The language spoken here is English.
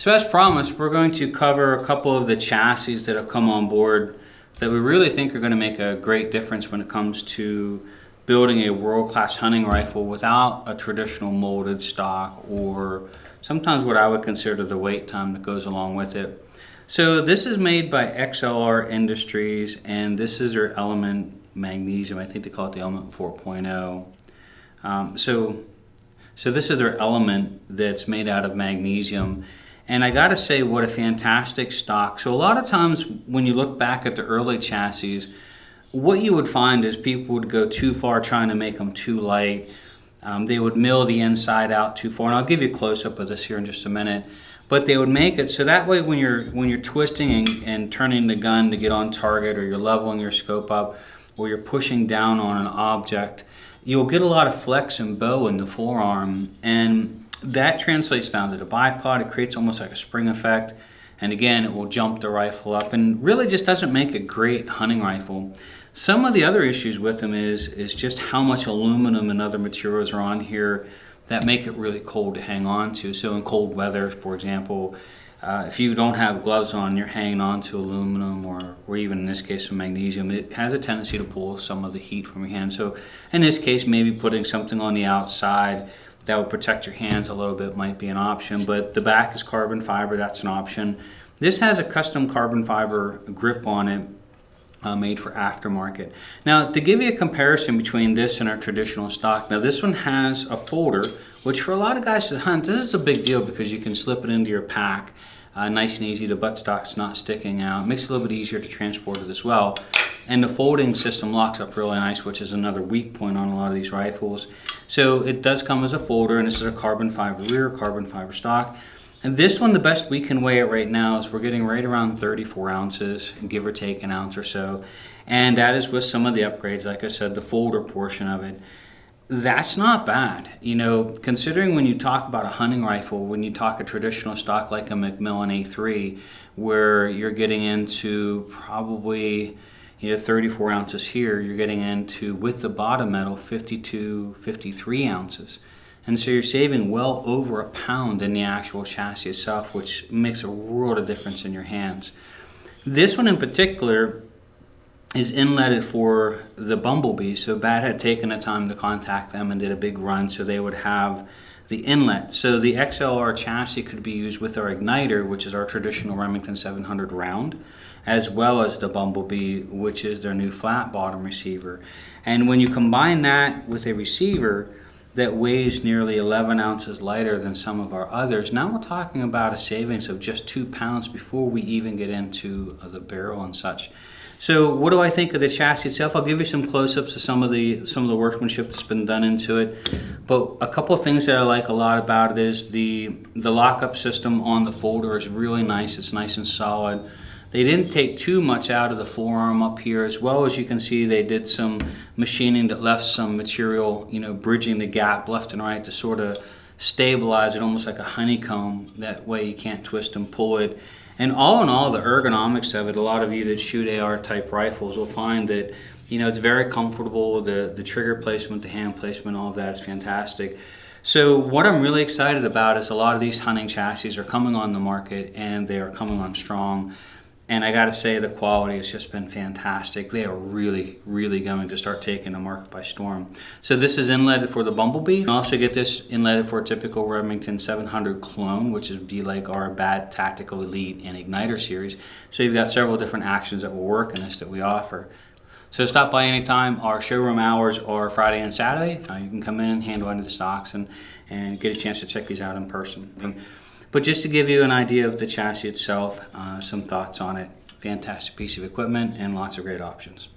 So as promised, we're going to cover a couple of the chassis that have come on board that we really think are going to make a great difference when it comes to building a world-class hunting rifle without a traditional molded stock, or sometimes what I would consider the wait time that goes along with it. So this is made by XLR Industries, and this is their element Magnesium. I think they call it the element 4.0. So this is their element that's made out of magnesium. And I gotta say, what a fantastic stock. So a lot of times when you look back at the early chassis, what you would find is people would go too far trying to make them too light. They would mill the inside out too far. And I'll give you a close-up of this here in just a minute. But they would make it so that way when you're twisting and turning the gun to get on target, or you're leveling your scope up, or you're pushing down on an object, you'll get a lot of flex and bow in the forearm. And that translates down to the bipod. It creates almost like a spring effect, and again, it will jump the rifle up and really just doesn't make a great hunting rifle. Some of the other issues with them is just how much aluminum and other materials are on here that make it really cold to hang on to. So in cold weather, for example, if you don't have gloves on, you're hanging on to aluminum, or even in this case some magnesium, it has a tendency to pull some of the heat from your hand. So in this case, maybe putting something on the outside that would protect your hands a little bit might be an option, but the back is carbon fiber, that's an option. This has a custom carbon fiber grip on it, made for aftermarket. Now, to give you a comparison between this and our traditional stock, now this one has a folder, which for a lot of guys that hunt, this is a big deal because you can slip it into your pack, nice and easy. The buttstock's not sticking out. It makes it a little bit easier to transport it as well. And the folding system locks up really nice, which is another weak point on a lot of these rifles. So it does come as a folder, and this is a carbon fiber rear, carbon fiber stock. And this one, the best we can weigh it right now is we're getting right around 34 ounces, give or take an ounce or so. And that is with some of the upgrades, like I said, the folder portion of it. That's not bad. You know, considering when you talk about a hunting rifle, when you talk a traditional stock like a Macmillan A3, where you're getting into probably 34 ounces here, you're getting into, with the bottom metal, 52, 53 ounces. And so you're saving well over a pound in the actual chassis itself, which makes a world of difference in your hands. This one in particular is inletted for the BumbleBee. So Bat had taken the time to contact them and did a big run so they would have the inlet. So the XLR chassis could be used with our igniter, which is our traditional Remington 700 round, as well as the BumbleBee, which is their new flat bottom receiver. And when you combine that with a receiver that weighs nearly 11 ounces lighter than some of our others, now we're talking about a savings of just 2 pounds before we even get into the barrel and such. So what do I think of the chassis itself? I'll give you some close-ups of some of the workmanship that's been done into it. But a couple of things that I like a lot about it is the lockup system on the folder is really nice. It's nice and solid. They didn't take too much out of the forearm up here. As well as you can see, they did some machining that left some material, bridging the gap left and right to sort of stabilize it, almost like a honeycomb. That way you can't twist and pull it. And all in all, the ergonomics of it, a lot of you that shoot AR type rifles will find that, it's very comfortable. The trigger placement, the hand placement, all of that is fantastic. So what I'm really excited about is a lot of these hunting chassis are coming on the market, and they are coming on strong. And I gotta say, the quality has just been fantastic. They are really, really going to start taking the market by storm. So this is inletted for the BumbleBee. You can also get this inletted for a typical Remington 700 clone, which would be like our Bat Tactical Elite and Igniter series. So you've got several different actions that will work in this that we offer. So stop by anytime. Our showroom hours are Friday and Saturday. You can come in, handle any of the stocks, and get a chance to check these out in person. But just to give you an idea of the chassis itself, some thoughts on it. Fantastic piece of equipment and lots of great options.